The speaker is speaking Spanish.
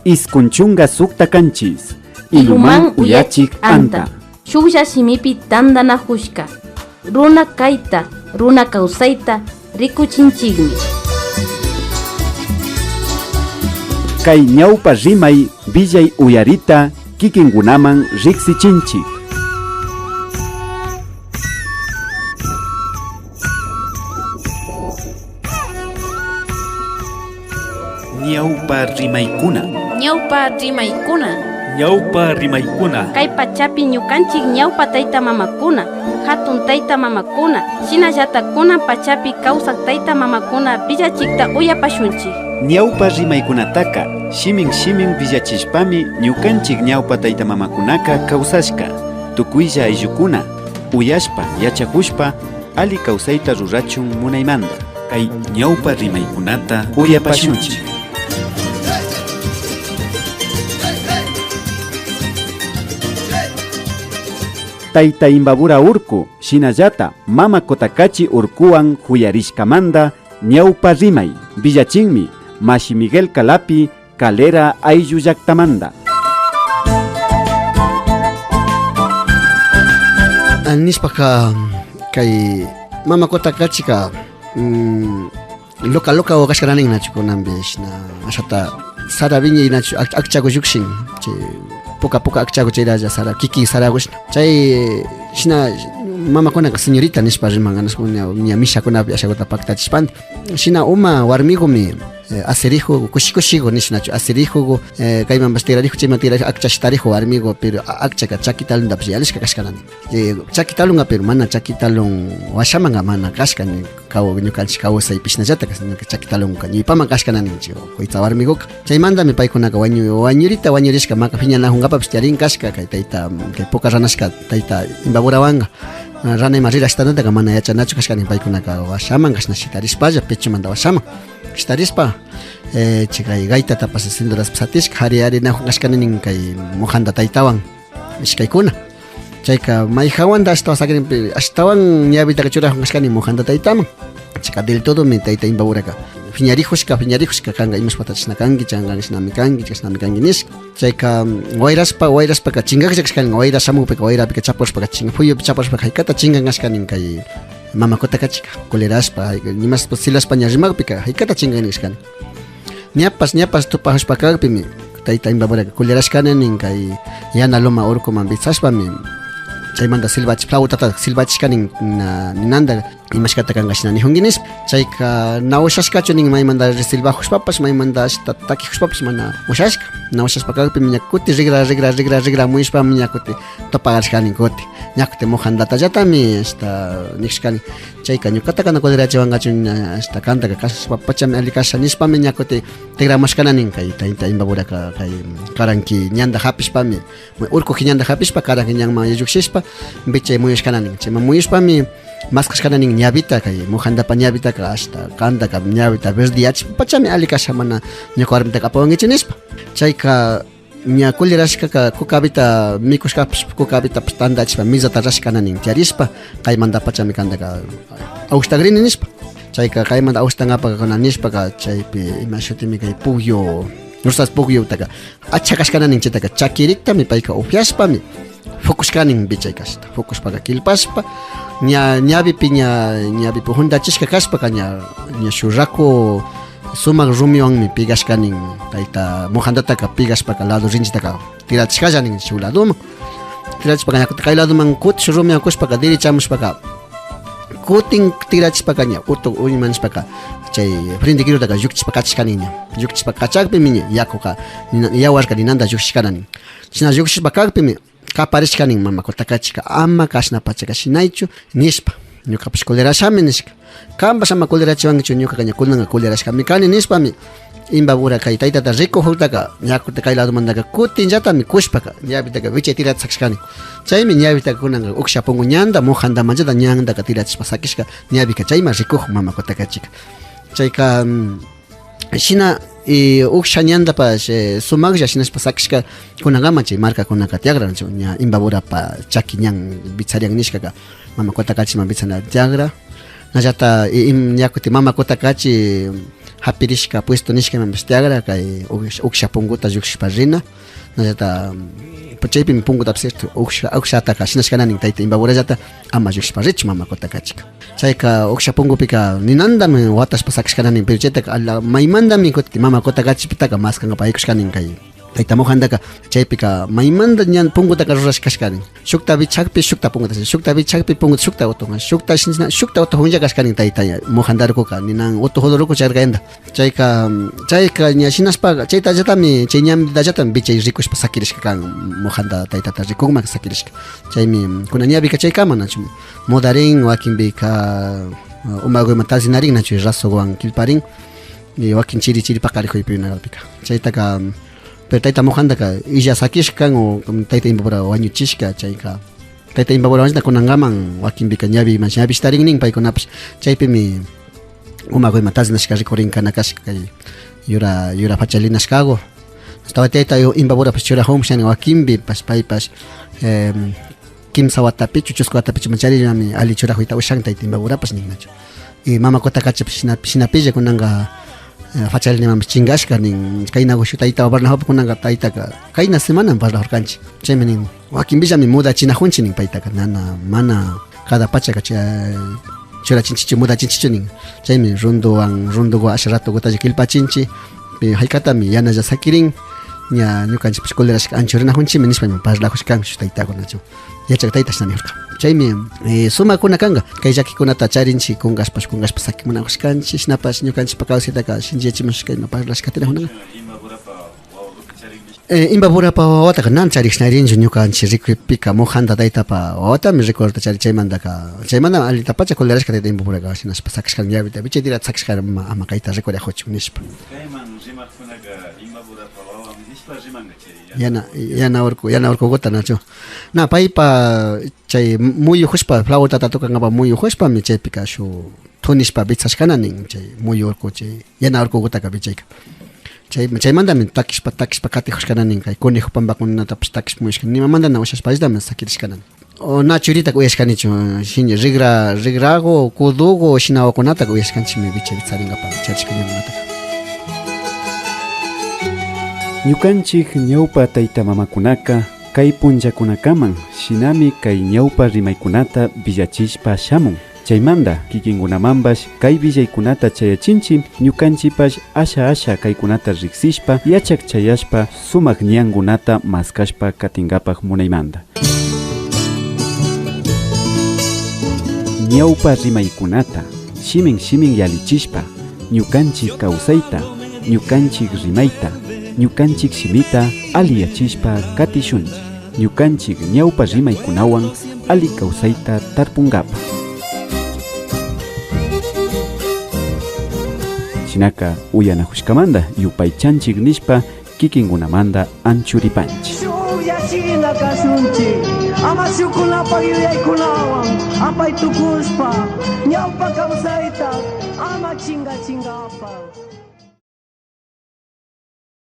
Iskunchunga sukta kanchis. Iluman uyachik anta. Shuklla shimipi tandana hushka. Runa kaita, runa kausaita, rikuchinchigmi. Kay ñawpa rimay villay uyarita kikinkunaman riksichinchik. Ñawpa rimaykuna. Ñawpa rimaykuna. Ñawpa rimaykuna. Kay pachapi ñukanchik ñawpa tayta mamakuna, hatun tayta mamakuna, shinallatakuna pachapi kawsaq tayta mamakuna villachikta uyapashunchik. Ñawpa rimaykunataka shimin villachishpami ñukanchik ñawpa tayta mamakunaka kawsashka. Tukuylla ayllukuna uyashpa yachakushpa ali kawsayta rurachun munaymanta. Kay ñawpa rimaykunata uyapashunchik. Tayta Imbabura urku shinallata mama Kotakachi urkuwan huyarishkamanta ñawpa rimay villachinmi Mashi Miguel Kalapi Calera ayllu llaqtamanta. Nispaka kay mama Kotakachika loka wakashkananin nachu kunambi na ashata sara viña nachu akchago yukshin poca akchago chayralla sara kiki saragush chay shina mama kunaka señorita nispa riman anaskuna misha kunapi ashagota paktachishpan shina uma warmigumi acerijo kushigo nishnachu acerijo kayman bastirarijo chayman tirarijo akchashtarijo warmigo pero akchaka chakitalunda alishka kashkanani chakitalunga pero mana chakitalun washamanga mana kashkani kawo ñukanchik kawsaypi shinallata chakitalunka ñuypaman kashkanani koyta warmigoka chaymantami paykunaka wañurishka maka phiñanajunkapapish tiyarin kashka kay tayta kay poca ranashka tayta Imbaburawanqa ranayman rirashtanataka mana yachanachu kashkani paykunaka washaman kashna shitarishpalla pechumanta washaman shitarispa chikay gaytatapas sinduras satishka harinajun kashkananin kay mujanta taytawan ishkaykuna chayka mayjawanta ashtawan ñawitaka churajun kashkani mujanta taytaman chika del todo mi tayta Imbaburaka phiñarijushka kanga imashpata chishna kanki changa chishnami kanki nish chayka wayraspaka chinkakcha kashkani wayra shamupika wayrapika chapushpaka fuyupi chapushpaka haykata chinkan kashkani kay mama Kotakachika coleraspa nimaspa silaspa ña rimaqpika haykata chinkani kashkani ñapas tupajushpakakpimi tayta Imbaburaka colerashkananin kay yana loma urkuman bitsashpami chaymanta flautata silbachishkanin ninanta imashkata kankashina nijunkinis chayka nawashashkachu nin maymanta silbajushpapash maymanta ashta takijushpapash mana ushashka nawashashpakakpimi ña kuti rigra muyishpami ña kuti topagarishkanin kuti ña kuti mujantatallatami ashta nishkani chayka ñukatakana koderachiwankachu ashta kantaka kashpapachami ali kasha nishpami ña kuti tigramashkananin kay tayta Imbaburaka kay karanki ñanta hapishpami urkuji ñanta hapishpa karanki ñanman yuyukshishpa bichay muyushkananin chayma muyushpami maskashkananin ñawita kay mujantapa ñawitaka ashta kantaka ñawita verdiachishpa pachami ali kasha mana ñuka warmitaka apawankichu nishpa chayka ña kulirashkaka kukabita mikushkapish kukabitapish tandachishpa misata rashkananin tiyarishpa kaymanta pachami kantaka awshtagrini nishpa chayka kaymanta awshtanapaka nishpaka chaypi ima shutimi kay pugyo rusas pugyutaka achakashkananin chaytaka chakiriktami payka upyashpami fukushkanin bichaykashta fukushpaka kilpashpa ñavipi juntachishka kashpaka ña shurraku sumak rumiwanmi pigashkanin tayta mujantataka pigashpaka lado rinchitaka tirachishkallanin shuk ladoman tirachishpaka ña kay ladoman kutish rumiwan kushpaka dirichamushpaka kutin tirachishpaka ña uymanishpaka chay frente kirutaka llukchishpa kachishkanin ña llukchishpa kachakpimi ña yakuka yawarka ninanta llukshishkananin china llukshishpa kakpimi kaparishkanin mama Kotakachika ama kashna pachaka shinaychu nishpa ñukapish colerashami nishka kanpash ama colerachiwankichu ñuka ña kunanqa colerashkami kani nishpami Imbabura kay taytata rikujuktaka ñakuta kay ladomantaka kutinllatami kushpaka ñawitaka wichay tiratishkani chaymi ñawitaka kunanqa uksha punku ñanta mujantamanchata ñantaka tiratishpa sakishka ñawika chayma rikujun mama Kotakachika chayka shina uksha ñantapash sumaqlla shinashpa sakishka kunankaman chay markakunaka tiakran ña Imbaburapa chaki ñan bitsarian nishkaka mama Kotakachiman bitsana tiakra nallata ñakuti mama Kotakachi hapirishka puesto nishkamapish tiagra kay uksha punguta llukshipa rina nallata chaypimi pungutapish cierto ukshataqa shinashkananin tayta imbaburallata ama llukshipa richu mamakutaqachika chayka uksha pungupika ninandami watashpa sakishkananin pero chaytaqa maymandami kuti mamakutaqachipitaqa maskanqa aykushkanin kay tayta mojandaka chaypika maymanta ñan pungutaqa rurashkashkanin shukta bichakpi shukta punguta shukta bichakpi punguta shukta utuqa shukta utu hunyakashkanin tayta mojandarkuqa ninan utu huduruku charqayanta chayka ña shinashpaqa chaytallatami chay ñamdallatami bichay rikushpa sakirishka kan mojanda taytata rikunman sakirishka chaymi kuna ñabika chaykama nachu modarin wakinbika umaguyman tasinarin nachu rasuwan kilparin y wakin chiri paqarikuypi naralpika chaytaqa pero tayta mojandaka illa sakishkan o tayta imbabura wañuchishka chayka tayta imbabura wañuchishka kunangaman wakinbika ñabi llabishtarinnin paykunapish chaypimi umaguyman tasinashka rikurinka nakashka kay yura fachalinashkago hasta tayta imbaburapish churahumshani wakinbi paypash kimsa watapi chuchusqa watapi charirami ali churahuyta ushan tayta imbaburapash ninnachu y mamakutaqachipish shinapilla kunanga fachalinimanpish chingashka nin kayna ushu tayta parlahawpi kunanga taytaqa kayna semana parlahurkanchik chaymi nin wakinpillami mudachinajunchik nin paytaqa mana cada pachaqa churachinchichu mudachinchichu nin chaymi runduwan asha rato gutalla kilpachinchik haykatami yanalla sakirin ña ñukanchikpish colerashka ancho rinajunchikmi nishpami parlajushkanchu taytakunachu yachaqa taytash nanijurqa chaymi sumakuna kanqa kay llakikunata charinchik kungashpa sakimunajushkanchik shinapash ñukanchikpa kawsaytaqa shinchiyachimushkayma parlashkatirajunqa imbaburapa wawataqa nan charishnarinchu ñukanchik rikuypika mojanda taytapa wawatami rikurta chari chaymanta alita pacha colerashka tayta imbaburaqa shinashpa sakishkani ñawita bichaytirata sakishkani ama kayta rikuriajuchu nishpa yana urkugota nachu na paypa chay muyujushpa flauta tukanqapa muyujushpami chaypika shu thunishpa bitsashkananin chay muyu urku chay yana urkugutaqa bichayka chaymantami takishpa katijushkananin kay conejo pambakunatapish takishmuyashkani nimamantana ushashpallami sakirishkananin o na churita uyashkanichu shini rigrago kudugo shinawakunataqa uyashkanchikmi bichay bitsarinqapa charishkanimanataqa ñukanchik ñawpa tayta mamakunaka kay punllakunakaman shinami kay ñawpa rimaykunata villachishpa shamun chaymanta kikinkunamanpash kay villaykunata chayachinchi ñukanchipash asha kaykunata riksishpa yachak chayashpa sumak ñankunata maskashpa katinkapak munaymanta ñawpa rimaykunata shimin yalichishpa ñukanchik kawsayta ñukanchik rimayta ñukanchik shimita ali yachishpa katishunchik ñukanchik ñawpa rimaykunawan ali kawsayta tarpunkapa shinaka uyanajushkamanta yupaychanchik nishpa kikinkunamanta anchuripanchik ama shukunapak yuyaykunawan apay tukushpa ñawpa kawsayta ama chingapa